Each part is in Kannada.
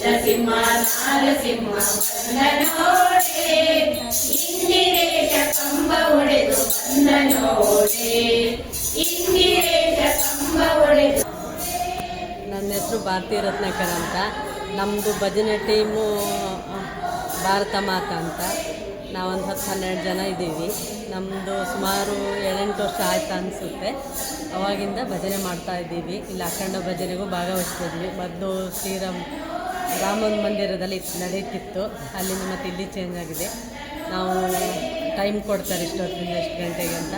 ನರಸಿಂಹ ನಾರಸಿಂಹ ಬಂದನೋಡೆ ಇಂದಿರೇಶ ಕಂಬ ಒಡೆದು ಬಂದನೋಡೆ ಇಂದಿರೇಶ ಕಂಬ ಒಡೆದು. ನನ್ನ ಹೆಸರು ಭಾರತಿ ರತ್ನಾಕರ್ ಅಂತ. ನಮ್ಮದು ಭಜನೆ ಟೀಮು ಭಾರತ ಮಾತಾ ಅಂತ. ನಾವೊಂದು 10-12 ಜನ ಇದ್ದೀವಿ. ನಮ್ಮದು ಸುಮಾರು 7-8 ವರ್ಷ ಆಯ್ತು ಅನಿಸುತ್ತೆ. ಅವಾಗಿಂದ ಭಜನೆ ಮಾಡ್ತಾಯಿದ್ದೀವಿ. ಇಲ್ಲಿ ಅಖಂಡ ಭಜನೆಗೂ ಭಾಗವಹಿಸ್ತಿದ್ವಿ. ಮೊದಲು ರಾಮನ ಮಂದಿರದಲ್ಲಿ ನಡೀತಿತ್ತು. ಅಲ್ಲಿಂದ ಮತ್ತೆ ಇಲ್ಲಿ ಚೇಂಜ್ ಆಗಿದೆ. ನಾವು ಟೈಮ್ ಕೊಡ್ತಾರೆ ಇಷ್ಟೊತ್ತಿಂದ ಎಷ್ಟು ಗಂಟೆಗೆ ಅಂತ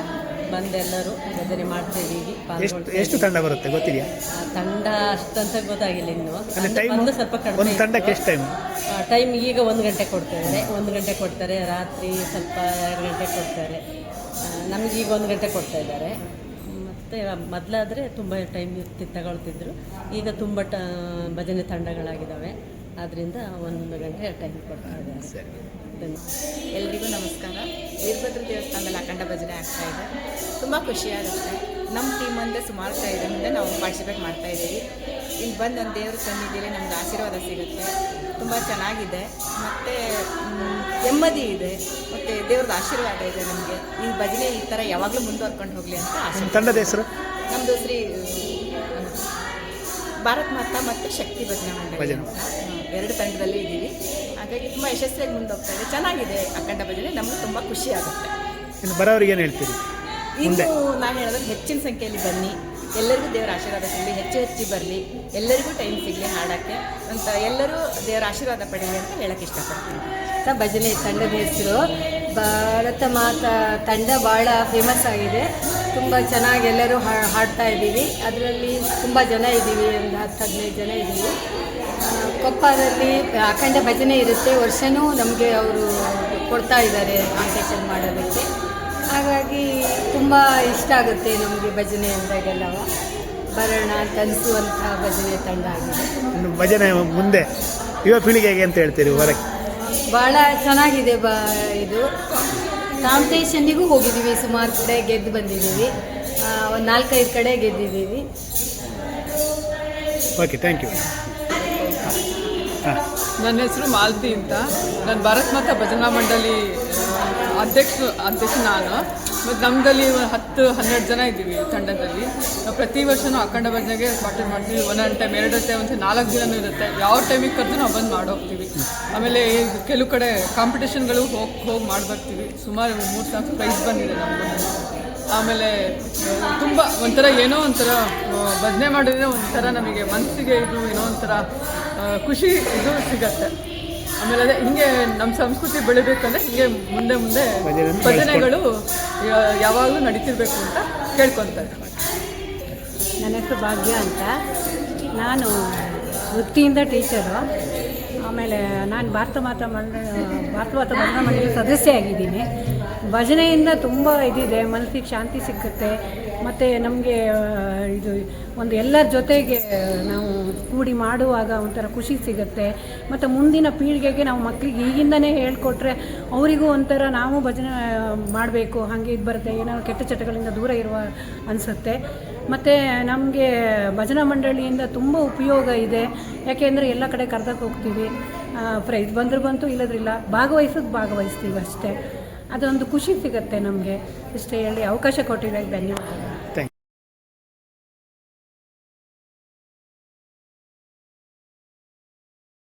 ಬಂದೆಲ್ಲರೂ ಭಜನೆ ಮಾಡ್ತಾಯಿದ್ದೀವಿ. ಎಷ್ಟು ತಂಡ ಬರುತ್ತೆ ಗೊತ್ತಿದೆಯಾ? ತಂಡ ಅಷ್ಟಂತ ಗೊತ್ತಾಗಿಲ್ಲ ಇನ್ನು. ಬಂದು ಸ್ವಲ್ಪ ಕಡಿಮೆ. ತಂಡಕ್ಕೆ ಎಷ್ಟು ಟೈಮ್ ಈಗ 1 ಗಂಟೆ ಕೊಡ್ತಾರೆ. 1 ಗಂಟೆ ಕೊಡ್ತಾರೆ. ರಾತ್ರಿ ಸ್ವಲ್ಪ 2 ಗಂಟೆ ಕೊಡ್ತಾರೆ. ನಮಗೀಗ 1 ಗಂಟೆ ಕೊಡ್ತಾ ಇದ್ದಾರೆ. ಮತ್ತು ಮೊದಲಾದರೆ ತುಂಬ ಟೈಮ್ ತಗೊಳ್ತಿದ್ರು. ಈಗ ತುಂಬ ಭಜನೆ ತಂಡಗಳಾಗಿದ್ದಾವೆ. ಆದ್ದರಿಂದ 1 ಗಂಟೆ ಟೈಮ್ ಕೊಡ್ತಾ ಇದ್ದಾರೆ. ಎಲ್ರಿಗೂ ನಮಸ್ಕಾರ. ವೀರಭದ್ರ ದೇವಸ್ಥಾನದಲ್ಲಿ ಅಖಂಡ ಭಜನೆ ಆಗ್ತಾಯಿದೆ. ತುಂಬ ಖುಷಿಯಾಗುತ್ತೆ. ನಮ್ಮ ಟೀಮ್ ಅಂದರೆ ಸುಮಾರು ಇದರಿಂದ ನಾವು ಪಾರ್ಟಿಸಿಪೇಟ್ ಮಾಡ್ತಾಯಿದ್ದೀವಿ. ಇಲ್ಲಿ ಬಂದು ಒಂದು ದೇವ್ರ ಸನ್ನಿಧಿಯಲ್ಲಿ ನಮ್ಗೆ ಆಶೀರ್ವಾದ ಸಿಗುತ್ತೆ. ತುಂಬ ಚೆನ್ನಾಗಿದೆ ಮತ್ತು ನೆಮ್ಮದಿ ಇದೆ ಮತ್ತು ದೇವ್ರದ್ದು ಆಶೀರ್ವಾದ ಇದೆ ನಮಗೆ. ಈ ಭಜನೆ ಈ ಥರ ಯಾವಾಗಲೂ ಮುಂದುವರ್ಕೊಂಡು ಹೋಗಲಿ ಅಂತ ಆಶೆ. ತಂಡದ ಹೆಸರು? ನಮ್ಮದು ಶ್ರೀ ಭಾರತ್ ಮಾತಾ ಮತ್ತು ಶಕ್ತಿ ಭಜನಾ ಮಂಡಳಿ ಅಂತ 2 ತಂಡದಲ್ಲಿ ಇದ್ದೀವಿ. ಹಾಗಾಗಿ ತುಂಬ ಯಶಸ್ವಿಯಾಗಿ ಮುಂದೋಗ್ತಾ ಇದೆ. ಚೆನ್ನಾಗಿದೆ ಅಖಂಡ ಭಜನೆ. ನಮಗೆ ತುಂಬ ಖುಷಿ ಆಗುತ್ತೆ. ಇನ್ನು ಬರೋರಿಗೆ ಏನು ಹೇಳ್ತೀರಿ? ಇನ್ನು ನಾನು ಹೇಳೋದು ಹೆಚ್ಚಿನ ಸಂಖ್ಯೆಯಲ್ಲಿ ಬನ್ನಿ. ಎಲ್ಲರಿಗೂ ದೇವರ ಆಶೀರ್ವಾದ ಸಿಗಲಿ. ಹೆಚ್ಚು ಬರಲಿ. ಎಲ್ಲರಿಗೂ ಟೈಮ್ ಸಿಗಲಿ ಹಾಡೋಕ್ಕೆ ಅಂತ. ಎಲ್ಲರೂ ದೇವರ ಆಶೀರ್ವಾದ ಪಡೀಲಿ ಅಂತ ಹೇಳೋಕ್ಕೆ ಇಷ್ಟಪಡ್ತೀನಿ. ಭಜನೆ ತಂಡದ ಹೆಸರು ಭಾರತ ಮಾತಾ ತಂಡ ಭಾಳ ಫೇಮಸ್ ಆಗಿದೆ. ತುಂಬ ಚೆನ್ನಾಗಿ ಎಲ್ಲರೂ ಹಾಡ್ತಾ ಇದ್ದೀವಿ. ಅದರಲ್ಲಿ ತುಂಬ ಜನ ಇದ್ದೀವಿ. ಒಂದು 10-15 ಜನ ಇದ್ದೀವಿ. ಕೊಪ್ಪದಲ್ಲಿ ಅಖಂಡ ಭಜನೆ ಇರುತ್ತೆ. ವರ್ಷವೂ ನಮಗೆ ಅವರು ಕೊಡ್ತಾ ಇದ್ದಾರೆ ಕಾಂಪಿಟೇಷನ್ ಮಾಡೋದಕ್ಕೆ. ಹಾಗಾಗಿ ತುಂಬ ಇಷ್ಟ ಆಗುತ್ತೆ ನಮಗೆ ಭಜನೆ ಅಂದಾಗೆಲ್ಲ ಬರೋಣ ಅಂತ ಅನಿಸುವಂಥ ಭಜನೆ ತಂಡ ಆಗಿದೆ. ಭಜನೆ ಮುಂದೆ ಯುವ ಪೀಳಿಗೆಗೆ ಅಂತ ಹೇಳ್ತೀರಿ? ಹೊರಗೆ ಭಾಳ ಚೆನ್ನಾಗಿದೆ. ಇದು ಕಾಂಪಿಟೇಷನ್ನಿಗೂ ಹೋಗಿದ್ದೀವಿ. ಸುಮಾರು ಕಡೆ ಗೆದ್ದು ಬಂದಿದ್ದೀವಿ. ಒಂದು 4-5 ಕಡೆ ಗೆದ್ದಿದ್ದೀವಿ. Okay, thank you. ನನ್ನ ಹೆಸರು ಮಾಲತಿ ಅಂತ. ನಾನು ಭಾರತ್ ಮಾತಾ ಭಜನಾ ಮಂಡಳಿ ಅಧ್ಯಕ್ಷ ನಾನು. ಮತ್ತು ನಮ್ಮದಲ್ಲಿ 10-12 ಜನ ಇದ್ದೀವಿ ತಂಡದಲ್ಲಿ. ನಾವು ಪ್ರತಿ ವರ್ಷವೂ ಅಖಂಡ ಭಜನೆಗೆ ಪಾರ್ಟಿಸಿಪೇಟ್ ಮಾಡ್ತೀವಿ. ಒಂದೊಂದು ಟೈಮ್ 2 ಟೈಮ್ ಒಂದು 4 ದಿನವೂ ಇರುತ್ತೆ. ಯಾವ ಟೈಮಿಗೆ ಕರೆದು ನಾವು ಬಂದು ಮಾಡೋಗ್ತೀವಿ. ಆಮೇಲೆ ಕೆಲವು ಕಡೆ ಕಾಂಪಿಟೇಷನ್ಗಳು ಹೋಗಿ ಮಾಡಿಬರ್ತೀವಿ. ಸುಮಾರು 3-4 ಪ್ರೈಸ್ ಬಂದಿದೆ ನಮಗೂ. ಆಮೇಲೆ ತುಂಬ ಒಂಥರ ಏನೋ ಒಂಥರ ಭಜನೆ ಮಾಡಿದ್ರೆ ಒಂಥರ ನಮಗೆ ಮನಸ್ಸಿಗೆ ಇದು ಏನೋ ಒಂಥರ ಖುಷಿ ಇದು ಸಿಗತ್ತೆ. ಆಮೇಲೆ ಅದೇ ಹಿಂಗೆ ನಮ್ಮ ಸಂಸ್ಕೃತಿ ಬೆಳಿಬೇಕಂದ್ರೆ ಹಿಂಗೆ ಮುಂದೆ ಭಜನೆಗಳು ಯಾವಾಗಲೂ ನಡೀತಿರ್ಬೇಕು ಅಂತ ಕೇಳ್ಕೊತಾರೆ. ನನ್ನ ಹೆಸರು ಭಾಗ್ಯ ಅಂತ. ನಾನು ವೃತ್ತಿಯಿಂದ ಟೀಚರು. ಆಮೇಲೆ ನಾನು ಭಾರತ ಮಾತಾ ಭಜನಾ ಮಂಡಳಿ ಸದಸ್ಯೆ ಆಗಿದ್ದೀನಿ. ಭಜನೆಯಿಂದ ತುಂಬ ಇದಿದೆ. ಮನಸ್ಸಿಗೆ ಶಾಂತಿ ಸಿಕ್ಕುತ್ತೆ. ಮತ್ತು ನಮಗೆ ಇದು ಒಂದು ಎಲ್ಲರ ಜೊತೆಗೆ ನಾವು ಕೂಡಿ ಮಾಡುವಾಗ ಒಂಥರ ಖುಷಿ ಸಿಗುತ್ತೆ. ಮತ್ತು ಮುಂದಿನ ಪೀಳಿಗೆಗೆ ನಾವು ಮಕ್ಕಳಿಗೆ ಈಗಿಂದನೇ ಹೇಳ್ಕೊಟ್ರೆ ಅವರಿಗೂ ಒಂಥರ ನಾವು ಭಜನೆ ಮಾಡಬೇಕು ಹಾಗೆ ಇದು ಬರುತ್ತೆ. ಏನಾದ್ರು ಕೆಟ್ಟ ಚಟಗಳಿಂದ ದೂರ ಇರುವ ಅನಿಸುತ್ತೆ. ಮತ್ತು ನಮಗೆ ಭಜನಾ ಮಂಡಳಿಯಿಂದ ತುಂಬ ಉಪಯೋಗ ಇದೆ. ಯಾಕೆಂದರೆ ಎಲ್ಲ ಕಡೆ ಕರೆದಕ್ಕೆ ಹೋಗ್ತೀವಿ. ಪ್ರೈಸ್ ಬಂತು ಇಲ್ಲದ್ರಿಲ್ಲ ಭಾಗವಹಿಸ್ತೀವಿ ಅಷ್ಟೇ. ಅದೊಂದು ಖುಷಿ ಸಿಗುತ್ತೆ ನಮಗೆ. ಇಷ್ಟೇ ಹೇಳಿ ಅವಕಾಶ ಕೊಟ್ಟಿದ್ದಕ್ಕೆ ಧನ್ಯವಾದ.